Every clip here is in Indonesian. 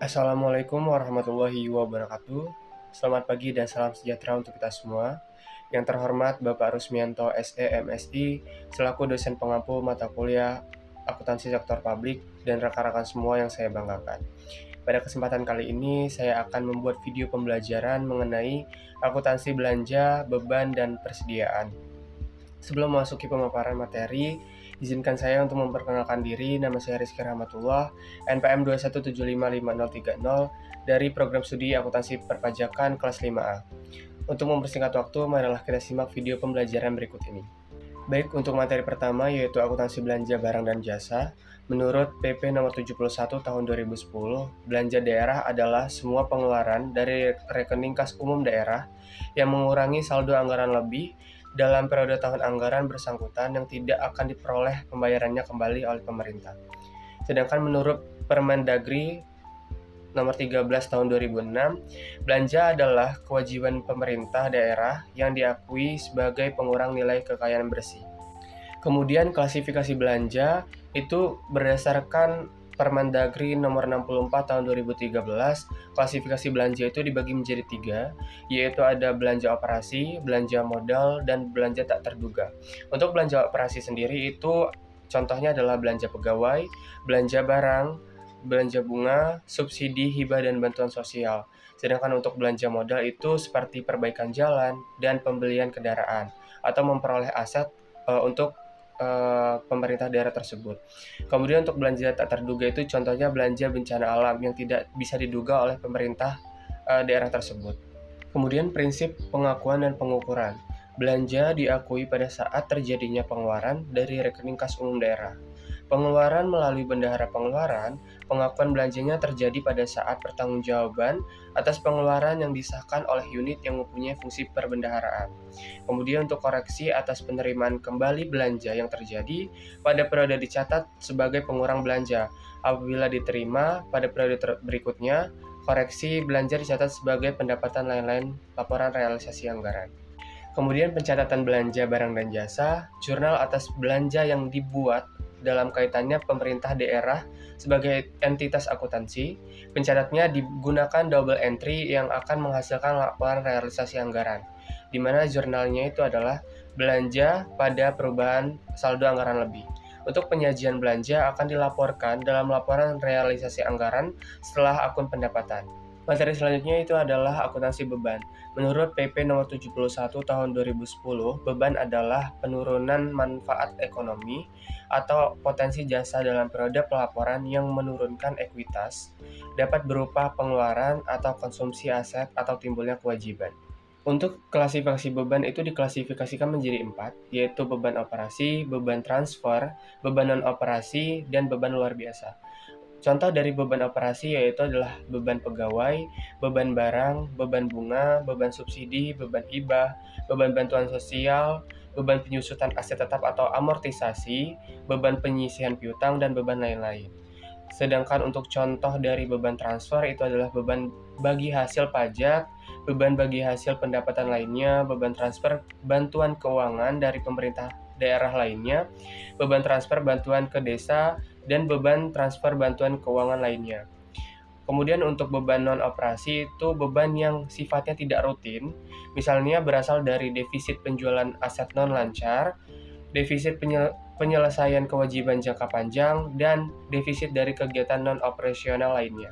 Assalamualaikum warahmatullahi wabarakatuh. Selamat pagi dan salam sejahtera untuk kita semua. Yang terhormat Bapak Rusmianto SE MSI selaku dosen pengampu mata kuliah akuntansi sektor publik dan rekan-rekan semua yang saya banggakan. Pada kesempatan kali ini saya akan membuat video pembelajaran mengenai akuntansi belanja, beban, dan persediaan. Sebelum memasuki pemaparan materi, izinkan saya untuk memperkenalkan diri. Nama saya Rizky Rahmatullah, NPM 217555030 dari Program Studi Akuntansi Perpajakan kelas 5A. Untuk mempersingkat waktu, marilah kita simak video pembelajaran berikut ini. Baik, untuk materi pertama yaitu akuntansi belanja barang dan jasa. Menurut PP nomor 71 tahun 2010, belanja daerah adalah semua pengeluaran dari rekening kas umum daerah yang mengurangi saldo anggaran lebih dalam periode tahun anggaran bersangkutan yang tidak akan diperoleh pembayarannya kembali oleh pemerintah. Sedangkan menurut Permendagri nomor 13 tahun 2006, belanja adalah kewajiban pemerintah daerah yang diakui sebagai pengurang nilai kekayaan bersih. Kemudian klasifikasi belanja itu berdasarkan Permendagri nomor 64 tahun 2013, klasifikasi belanja itu dibagi menjadi 3, yaitu ada belanja operasi, belanja modal, dan belanja tak terduga. Untuk belanja operasi sendiri itu contohnya adalah belanja pegawai, belanja barang, belanja bunga, subsidi, hibah, dan bantuan sosial. Sedangkan untuk belanja modal itu seperti perbaikan jalan dan pembelian kendaraan atau memperoleh aset untuk pemerintah daerah tersebut. Kemudian untuk belanja tak terduga itu contohnya belanja bencana alam yang tidak bisa diduga oleh pemerintah daerah tersebut. Kemudian prinsip pengakuan dan pengukuran. Belanja diakui pada saat terjadinya pengeluaran dari rekening kas umum daerah. Pengeluaran melalui bendahara pengeluaran, pengakuan belanjanya terjadi pada saat pertanggungjawaban atas pengeluaran yang disahkan oleh unit yang mempunyai fungsi perbendaharaan. Kemudian untuk koreksi atas penerimaan kembali belanja yang terjadi pada periode dicatat sebagai pengurang belanja. Apabila diterima pada periode berikutnya, koreksi belanja dicatat sebagai pendapatan lain-lain laporan realisasi anggaran. Kemudian pencatatan belanja barang dan jasa, jurnal atas belanja yang dibuat dalam kaitannya pemerintah daerah sebagai entitas akuntansi. Pencatatnya digunakan double entry yang akan menghasilkan laporan realisasi anggaran, di mana jurnalnya itu adalah belanja pada perubahan saldo anggaran lebih. Untuk penyajian belanja akan dilaporkan dalam laporan realisasi anggaran setelah akun pendapatan. Materi selanjutnya itu adalah akuntansi beban. Menurut PP nomor 71 tahun 2010, beban adalah penurunan manfaat ekonomi atau potensi jasa dalam periode pelaporan yang menurunkan ekuitas, dapat berupa pengeluaran atau konsumsi aset atau timbulnya kewajiban. Untuk klasifikasi beban itu diklasifikasikan menjadi 4, yaitu beban operasi, beban transfer, beban non-operasi, dan beban luar biasa. Contoh dari beban operasi yaitu adalah beban pegawai, beban barang, beban bunga, beban subsidi, beban hibah, beban bantuan sosial, beban penyusutan aset tetap atau amortisasi, beban penyisihan piutang, dan beban lain-lain. Sedangkan untuk contoh dari beban transfer itu adalah beban bagi hasil pajak, beban bagi hasil pendapatan lainnya, beban transfer bantuan keuangan dari pemerintah daerah lainnya, beban transfer bantuan ke desa, dan beban transfer bantuan keuangan lainnya. Kemudian untuk beban non-operasi itu beban yang sifatnya tidak rutin, misalnya berasal dari defisit penjualan aset non-lancar, defisit penyelesaian kewajiban jangka panjang, dan defisit dari kegiatan non-operasional lainnya.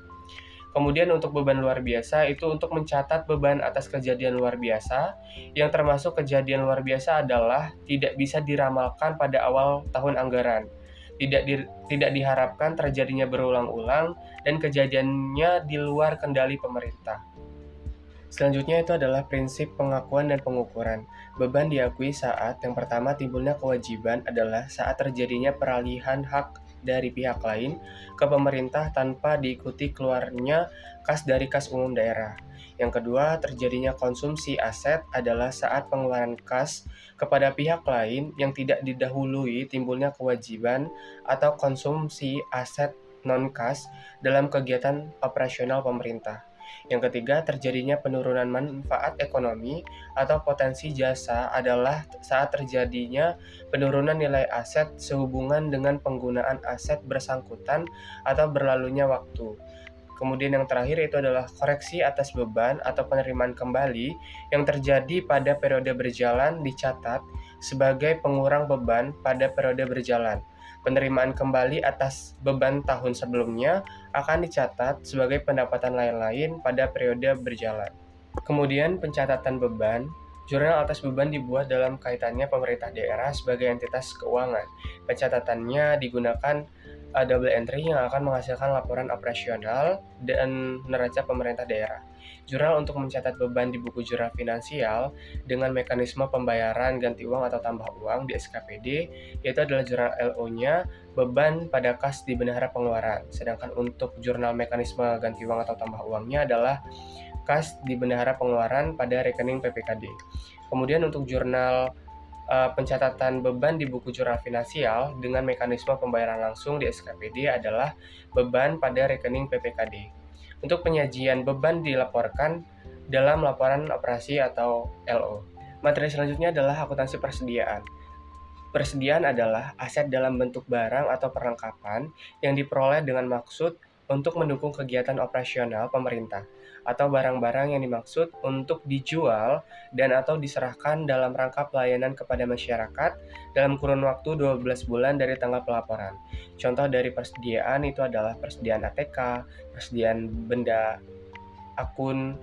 Kemudian untuk beban luar biasa itu untuk mencatat beban atas kejadian luar biasa, yang termasuk kejadian luar biasa adalah tidak bisa diramalkan pada awal tahun anggaran, tidak diharapkan terjadinya berulang-ulang, dan kejadiannya di luar kendali pemerintah. Selanjutnya itu adalah prinsip pengakuan dan pengukuran. Beban diakui saat yang pertama timbulnya kewajiban adalah saat terjadinya peralihan hak dari pihak lain ke pemerintah tanpa diikuti keluarnya kas dari kas umum daerah. Yang kedua, terjadinya konsumsi aset adalah saat pengeluaran kas kepada pihak lain yang tidak didahului timbulnya kewajiban atau konsumsi aset non-kas dalam kegiatan operasional pemerintah. Yang ketiga, terjadinya penurunan manfaat ekonomi atau potensi jasa adalah saat terjadinya penurunan nilai aset sehubungan dengan penggunaan aset bersangkutan atau berlalunya waktu. Kemudian yang terakhir itu adalah koreksi atas beban atau penerimaan kembali yang terjadi pada periode berjalan dicatat sebagai pengurang beban pada periode berjalan. Penerimaan kembali atas beban tahun sebelumnya akan dicatat sebagai pendapatan lain-lain pada periode berjalan. Kemudian pencatatan beban. Jurnal atas beban dibuat dalam kaitannya pemerintah daerah sebagai entitas keuangan. Pencatatannya digunakan double entry yang akan menghasilkan laporan operasional dan neraca pemerintah daerah. Jurnal untuk mencatat beban di buku jurnal finansial dengan mekanisme pembayaran ganti uang atau tambah uang di SKPD, yaitu adalah jurnal LO-nya beban pada kas di bendahara pengeluaran. Sedangkan untuk jurnal mekanisme ganti uang atau tambah uangnya adalah kas di bendahara pengeluaran pada rekening PPKD. Kemudian untuk jurnal pencatatan beban di buku jurnal finansial dengan mekanisme pembayaran langsung di SKPD adalah beban pada rekening PPKD. Untuk penyajian beban dilaporkan dalam laporan operasi atau LO. Materi selanjutnya adalah akuntansi persediaan. Persediaan adalah aset dalam bentuk barang atau perlengkapan yang diperoleh dengan maksud untuk mendukung kegiatan operasional pemerintah atau barang-barang yang dimaksud untuk dijual dan atau diserahkan dalam rangka pelayanan kepada masyarakat dalam kurun waktu 12 bulan dari tanggal pelaporan. Contoh dari persediaan itu adalah persediaan ATK, persediaan benda akun,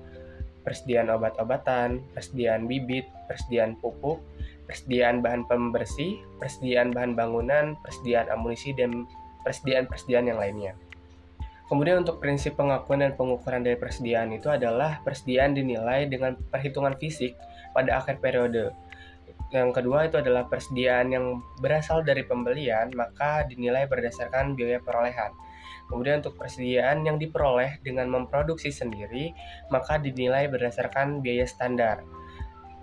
persediaan obat-obatan, persediaan bibit, persediaan pupuk, persediaan bahan pembersih, persediaan bahan bangunan, persediaan amunisi, dan persediaan-persediaan yang lainnya. Kemudian untuk prinsip pengakuan dan pengukuran dari persediaan itu adalah persediaan dinilai dengan perhitungan fisik pada akhir periode. Yang kedua itu adalah persediaan yang berasal dari pembelian, maka dinilai berdasarkan biaya perolehan. Kemudian untuk persediaan yang diperoleh dengan memproduksi sendiri, maka dinilai berdasarkan biaya standar.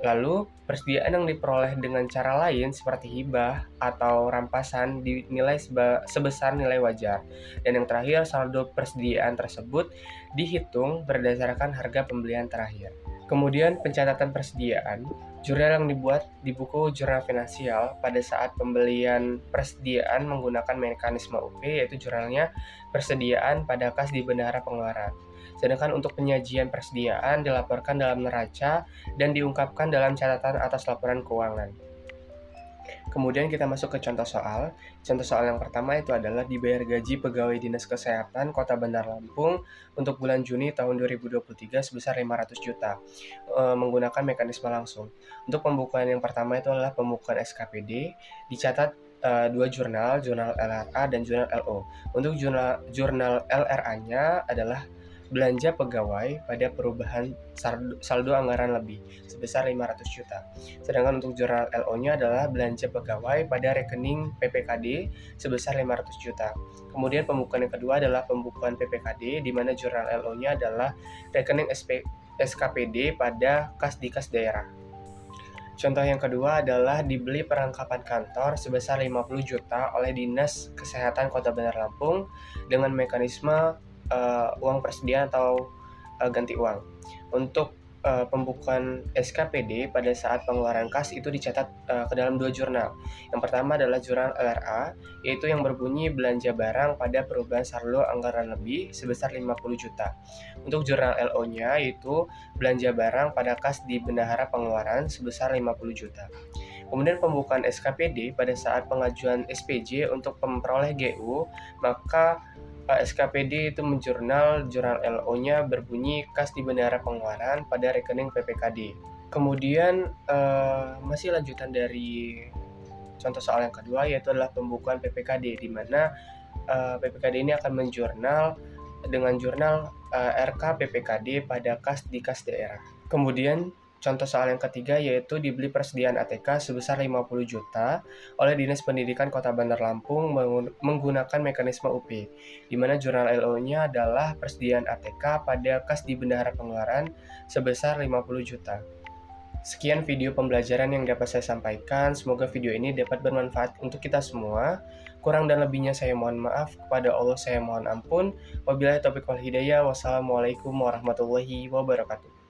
Lalu, persediaan yang diperoleh dengan cara lain seperti hibah atau rampasan dinilai sebesar nilai wajar. Dan yang terakhir, saldo persediaan tersebut dihitung berdasarkan harga pembelian terakhir. Kemudian pencatatan persediaan, jurnal yang dibuat di buku jurnal finansial pada saat pembelian persediaan menggunakan mekanisme UP, yaitu jurnalnya persediaan pada kas di bendahara pengeluaran. Sedangkan untuk penyajian persediaan dilaporkan dalam neraca dan diungkapkan dalam catatan atas laporan keuangan. Kemudian kita masuk ke contoh soal. Contoh soal yang pertama itu adalah dibayar gaji pegawai Dinas Kesehatan Kota Bandar Lampung untuk bulan Juni tahun 2023 sebesar 500 juta menggunakan mekanisme langsung. Untuk pembukuan yang pertama itu adalah pembukuan SKPD, dicatat dua jurnal LRA dan jurnal LO. Untuk jurnal LRA-nya adalah belanja pegawai pada perubahan saldo anggaran lebih sebesar 500 juta. Sedangkan untuk jurnal LO-nya adalah belanja pegawai pada rekening PPKD sebesar 500 juta. Kemudian pembukuan yang kedua adalah pembukuan PPKD di mana jurnal LO-nya adalah rekening SKPD pada kas di kas daerah. Contoh yang kedua adalah dibeli perlengkapan kantor sebesar 50 juta oleh Dinas Kesehatan Kota Bandar Lampung dengan mekanisme uang persediaan atau ganti uang. Untuk pembukuan SKPD pada saat pengeluaran kas itu dicatat ke dalam dua jurnal. Yang pertama adalah jurnal LRA, yaitu yang berbunyi belanja barang pada perubahan saldo anggaran lebih sebesar 50 juta. Untuk jurnal LO-nya yaitu belanja barang pada kas di bendahara pengeluaran sebesar 50 juta. Kemudian pembukaan SKPD pada saat pengajuan SPJ untuk memperoleh GU, maka SKPD itu jurnal LO-nya berbunyi kas di bendahara pengeluaran pada rekening PPKD. Kemudian masih lanjutan dari contoh soal yang kedua yaitu adalah pembukuan PPKD di mana PPKD ini akan menjurnal dengan jurnal RK PPKD pada kas di kas daerah. Kemudian contoh soal yang ketiga yaitu dibeli persediaan ATK sebesar 50 juta oleh Dinas Pendidikan Kota Bandar Lampung menggunakan mekanisme UP, di mana jurnal LO-nya adalah persediaan ATK pada kas di bendahara pengeluaran sebesar 50 juta. Sekian video pembelajaran yang dapat saya sampaikan. Semoga video ini dapat bermanfaat untuk kita semua. Kurang dan lebihnya saya mohon maaf. Kepada Allah saya mohon ampun. Wabillahi taufiq wal hidayah. Wassalamualaikum warahmatullahi wabarakatuh.